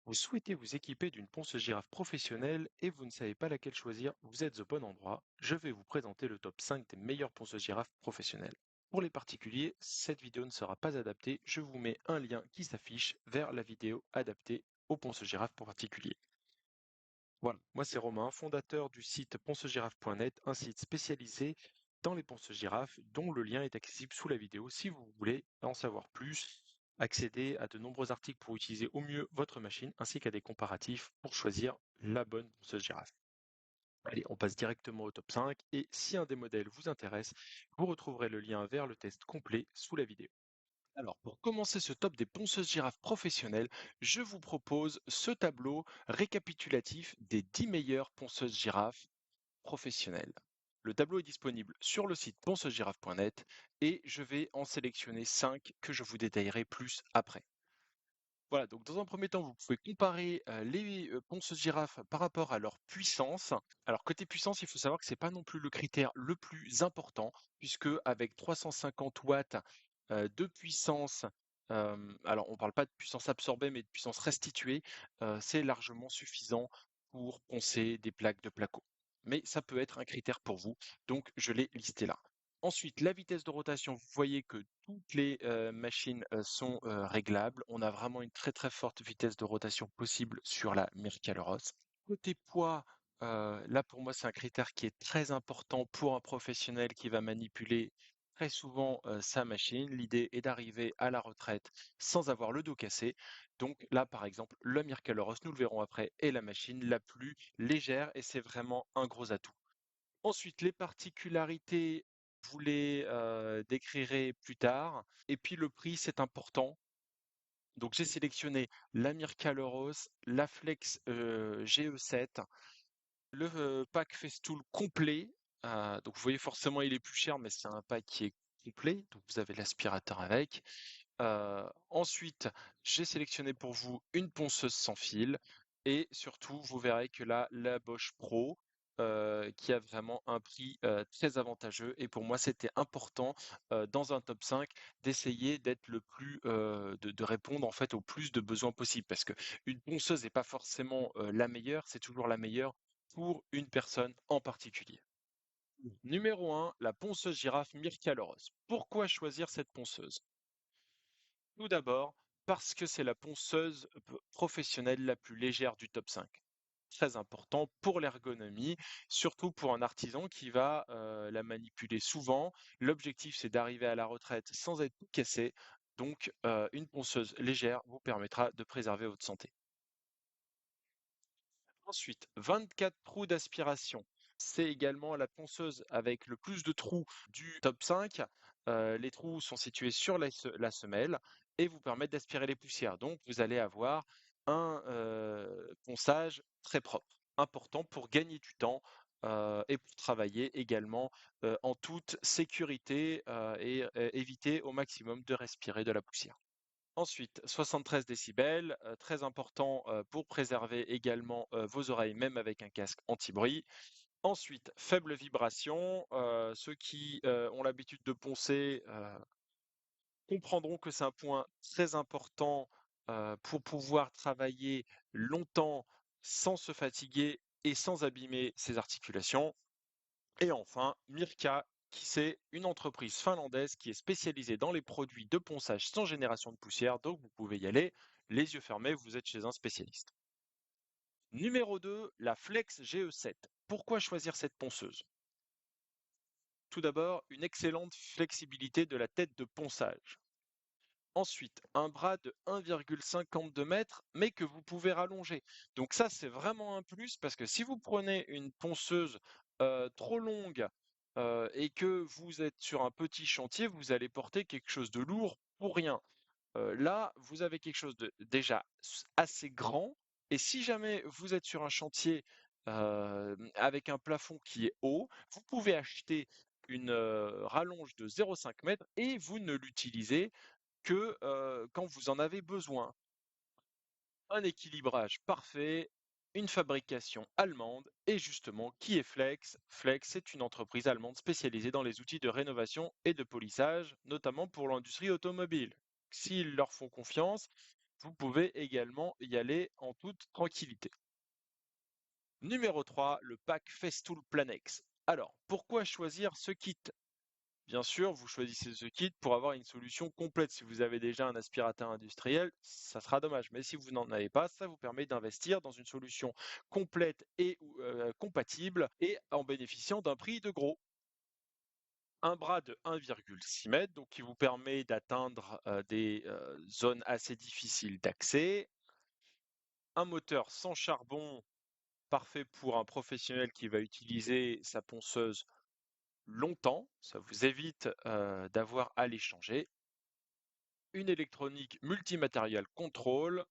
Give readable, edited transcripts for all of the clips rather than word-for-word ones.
Vous souhaitez vous équiper d'une ponceuse girafe professionnelle et vous ne savez pas laquelle choisir, vous êtes au bon endroit. Je vais vous présenter le top 5 des meilleures ponceuses girafes professionnelles. Pour les particuliers, cette vidéo ne sera pas adaptée. Je vous mets un lien qui s'affiche vers la vidéo adaptée aux ponceuses girafes pour particuliers. Voilà, moi c'est Romain, fondateur du site ponceusgirafes.net, un site spécialisé dans les ponceuses girafes dont le lien est accessible sous la vidéo si vous voulez en savoir plus, accéder à de nombreux articles pour utiliser au mieux votre machine ainsi qu'à des comparatifs pour choisir la bonne ponceuse girafe. Allez, on passe directement au top 5 et si un des modèles vous intéresse, vous retrouverez le lien vers le test complet sous la vidéo. Alors, pour commencer ce top des ponceuses girafes professionnelles, je vous propose ce tableau récapitulatif des 10 meilleures ponceuses girafes professionnelles. Le tableau est disponible sur le site ponceusegirafes.net et je vais en sélectionner 5 que je vous détaillerai plus après. Voilà, donc dans un premier temps, vous pouvez comparer les ponceuses girafes par rapport à leur puissance. Alors côté puissance, il faut savoir que c'est pas non plus le critère le plus important, puisque avec 350 watts de puissance, alors on parle pas de puissance absorbée, mais de puissance restituée, c'est largement suffisant pour poncer des plaques de placo. Mais ça peut être un critère pour vous, donc je l'ai listé là. Ensuite, la vitesse de rotation, vous voyez que toutes les machines sont réglables. On a vraiment une très très forte vitesse de rotation possible sur la Mircaloros. Côté poids, là pour moi c'est un critère qui est très important pour un professionnel qui va manipuler très souvent sa machine. L'idée est d'arriver à la retraite sans avoir le dos cassé. Donc là par exemple, le Mircaloros, nous le verrons après, est la machine la plus légère et c'est vraiment un gros atout. Ensuite, les particularités, vous les décrirez plus tard. Et puis le prix, c'est important. Donc j'ai sélectionné la Mircaloros, la Flex GE7, le pack Festool complet. Donc vous voyez forcément il est plus cher, mais c'est un pack qui est complet. Donc vous avez l'aspirateur avec. Ensuite, j'ai sélectionné pour vous une ponceuse sans fil et surtout, vous verrez que là, la Bosch Pro, qui a vraiment un prix très avantageux. Et pour moi, c'était important dans un top 5 d'essayer d'être le plus, de répondre en fait au plus de besoins possible. Parce que une ponceuse n'est pas forcément la meilleure, c'est toujours la meilleure pour une personne en particulier. Numéro 1, la ponceuse girafe Mircaloros. Pourquoi choisir cette ponceuse? Tout d'abord, parce que c'est la ponceuse professionnelle la plus légère du top 5. Très important pour l'ergonomie, surtout pour un artisan qui va la manipuler souvent. L'objectif, c'est d'arriver à la retraite sans être tout cassé. Donc, une ponceuse légère vous permettra de préserver votre santé. Ensuite, 24 trous d'aspiration. C'est également la ponceuse avec le plus de trous du top 5. Les trous sont situés sur la semelle et vous permettent d'aspirer les poussières. Donc, vous allez avoir un ponçage très propre, important pour gagner du temps et pour travailler également en toute sécurité et éviter au maximum de respirer de la poussière. Ensuite, 73 décibels, très important pour préserver également vos oreilles, même avec un casque anti-bruit. Ensuite, faible vibration. Ceux qui ont l'habitude de poncer comprendront que c'est un point très important pour pouvoir travailler longtemps sans se fatiguer et sans abîmer ses articulations. Et enfin, Mirka, qui c'est une entreprise finlandaise qui est spécialisée dans les produits de ponçage sans génération de poussière, donc vous pouvez y aller les yeux fermés, vous êtes chez un spécialiste. Numéro 2, la Flex GE7. Pourquoi choisir cette ponceuse? Tout d'abord, une excellente flexibilité de la tête de ponçage. Ensuite, un bras de 1,52 mètres, mais que vous pouvez rallonger. Donc ça, c'est vraiment un plus parce que si vous prenez une ponceuse trop longue et que vous êtes sur un petit chantier, vous allez porter quelque chose de lourd pour rien. Là, vous avez quelque chose de déjà assez grand et si jamais vous êtes sur un chantier avec un plafond qui est haut, vous pouvez acheter une rallonge de 0,5 mètres et vous ne l'utilisez que quand vous en avez besoin. Un équilibrage parfait, une fabrication allemande et justement, qui est Flex? Flex, c'est une entreprise allemande spécialisée dans les outils de rénovation et de polissage, notamment pour l'industrie automobile. S'ils leur font confiance, Vous pouvez également y aller en toute tranquillité. Numéro 3, le pack Festool Planex. Alors, pourquoi choisir ce kit? Bien sûr, vous choisissez ce kit pour avoir une solution complète. Si vous avez déjà un aspirateur industriel, ça sera dommage. Mais si vous n'en avez pas, ça vous permet d'investir dans une solution complète et compatible et en bénéficiant d'un prix de gros. Un bras de 1,6 m, donc qui vous permet d'atteindre des zones assez difficiles d'accès. Un moteur sans charbon, parfait pour un professionnel qui va utiliser sa ponceuse longtemps. Ça vous évite d'avoir à les changer. Une électronique multimatériel contrôle.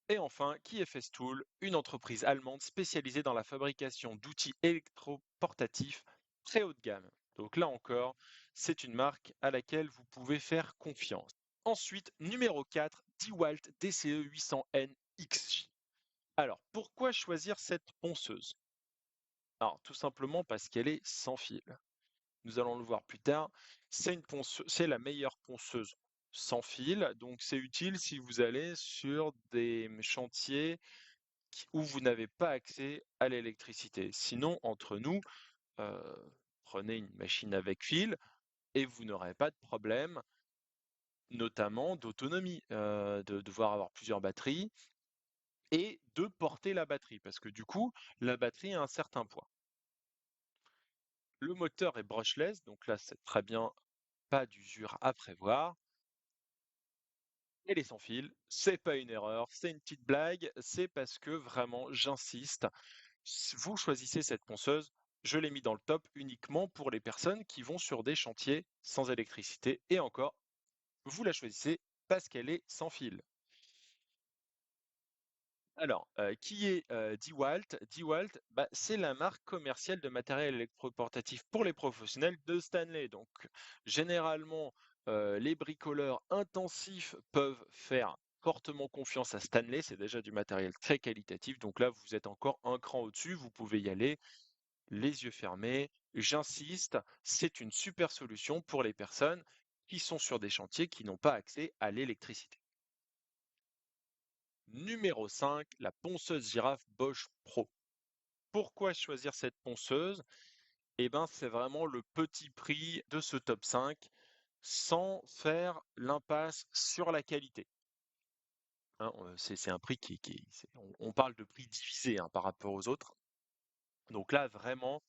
Et enfin, qui est Festool, une entreprise allemande spécialisée dans la fabrication d'outils électroportatifs très haut de gamme. Donc là encore, c'est une marque à laquelle vous pouvez faire confiance. Ensuite, numéro 4, DeWalt DCE 800N XJ. Alors, pourquoi choisir cette ponceuse? Alors, tout simplement parce qu'elle est sans fil. Nous allons le voir plus tard. C'est la meilleure ponceuse sans fil, donc c'est utile si vous allez sur des chantiers où vous n'avez pas accès à l'électricité. Sinon, entre nous, euh, prenez une machine avec fil et vous n'aurez pas de problème, notamment d'autonomie, de devoir avoir plusieurs batteries et de porter la batterie, parce que du coup, la batterie a un certain poids. Le moteur est brushless, donc là, c'est très bien, pas d'usure à prévoir. Elle est sans fil, c'est pas une erreur, c'est une petite blague, c'est parce que vraiment, j'insiste, vous choisissez cette ponceuse, je l'ai mis dans le top uniquement pour les personnes qui vont sur des chantiers sans électricité. Et encore, vous la choisissez parce qu'elle est sans fil. Alors, qui est DeWalt? DeWalt, bah, c'est la marque commerciale de matériel électroportatif pour les professionnels de Stanley. Donc, généralement, les bricoleurs intensifs peuvent faire fortement confiance à Stanley. C'est déjà du matériel très qualitatif. Donc là, vous êtes encore un cran au-dessus. Vous pouvez y aller les yeux fermés. J'insiste, c'est une super solution pour les personnes qui sont sur des chantiers qui n'ont pas accès à l'électricité. Numéro 5, la ponceuse girafe Bosch Pro. Pourquoi choisir cette ponceuse? Eh ben, c'est vraiment le petit prix de ce top 5 sans faire l'impasse sur la qualité. Hein, c'est un prix on parle de prix divisé hein, par rapport aux autres. Donc là, vraiment,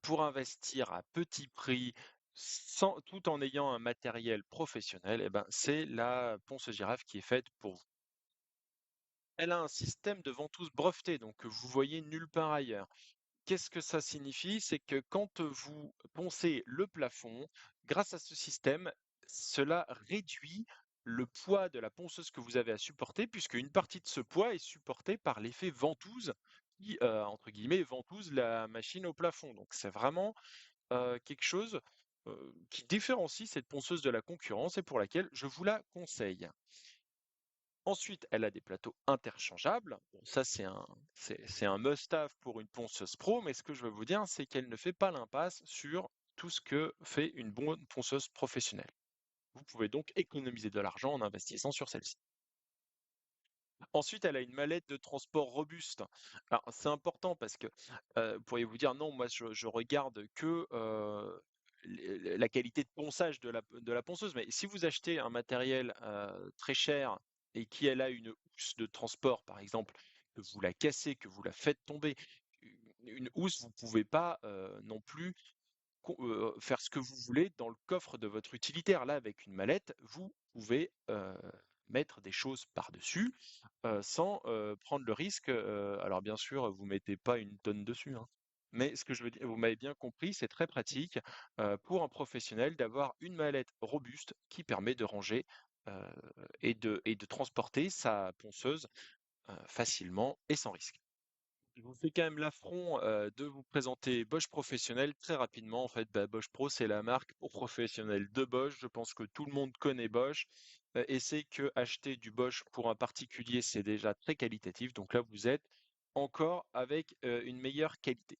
pour investir à petit prix, tout en ayant un matériel professionnel, eh ben, c'est la ponceuse girafe qui est faite pour vous. Elle a un système de ventouse breveté, donc que vous voyez nulle part ailleurs. Qu'est-ce que ça signifie? C'est que quand vous poncez le plafond, grâce à ce système, cela réduit le poids de la ponceuse que vous avez à supporter, puisque une partie de ce poids est supportée par l'effet ventouse qui, entre guillemets, ventouse la machine au plafond. Donc c'est vraiment quelque chose qui différencie cette ponceuse de la concurrence et pour laquelle je vous la conseille. Ensuite, elle a des plateaux interchangeables. Bon, ça, c'est un must-have pour une ponceuse pro, mais ce que je veux vous dire, c'est qu'elle ne fait pas l'impasse sur tout ce que fait une bonne ponceuse professionnelle. Vous pouvez donc économiser de l'argent en investissant sur celle-ci. Ensuite, elle a une mallette de transport robuste. Alors, c'est important parce que vous pourriez vous dire, non, moi, je regarde que la qualité de ponçage de la ponceuse. Mais si vous achetez un matériel très cher et qui elle a une housse de transport, par exemple, que vous la cassez, que vous la faites tomber, une housse, vous ne pouvez pas non plus faire ce que vous voulez dans le coffre de votre utilitaire. Là, avec une mallette, vous pouvez mettre des choses par-dessus sans prendre le risque. Alors bien sûr, vous mettez pas une tonne dessus, hein. Mais ce que je veux dire, vous m'avez bien compris, c'est très pratique pour un professionnel d'avoir une mallette robuste qui permet de ranger euh, et de transporter sa ponceuse facilement et sans risque. Je vous fais quand même l'affront de vous présenter Bosch Professionnel très rapidement. En fait, bah, Bosch Pro, c'est la marque pour professionnels de Bosch. Je pense que tout le monde connaît Bosch et c'est que acheter du Bosch pour un particulier, c'est déjà très qualitatif. Donc là, vous êtes encore avec une meilleure qualité.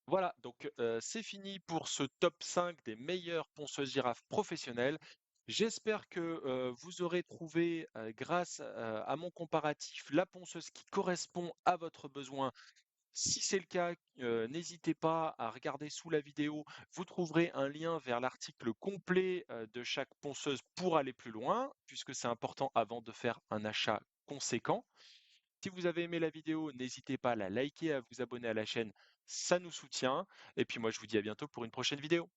Voilà, donc c'est fini pour ce top 5 des meilleures ponceuses girafes professionnelles. J'espère que vous aurez trouvé, grâce à mon comparatif, la ponceuse qui correspond à votre besoin. Si c'est le cas, n'hésitez pas à regarder sous la vidéo, vous trouverez un lien vers l'article complet, de chaque ponceuse pour aller plus loin, puisque c'est important avant de faire un achat conséquent. Si vous avez aimé la vidéo, n'hésitez pas à la liker, à vous abonner à la chaîne, ça nous soutient et puis moi je vous dis à bientôt pour une prochaine vidéo.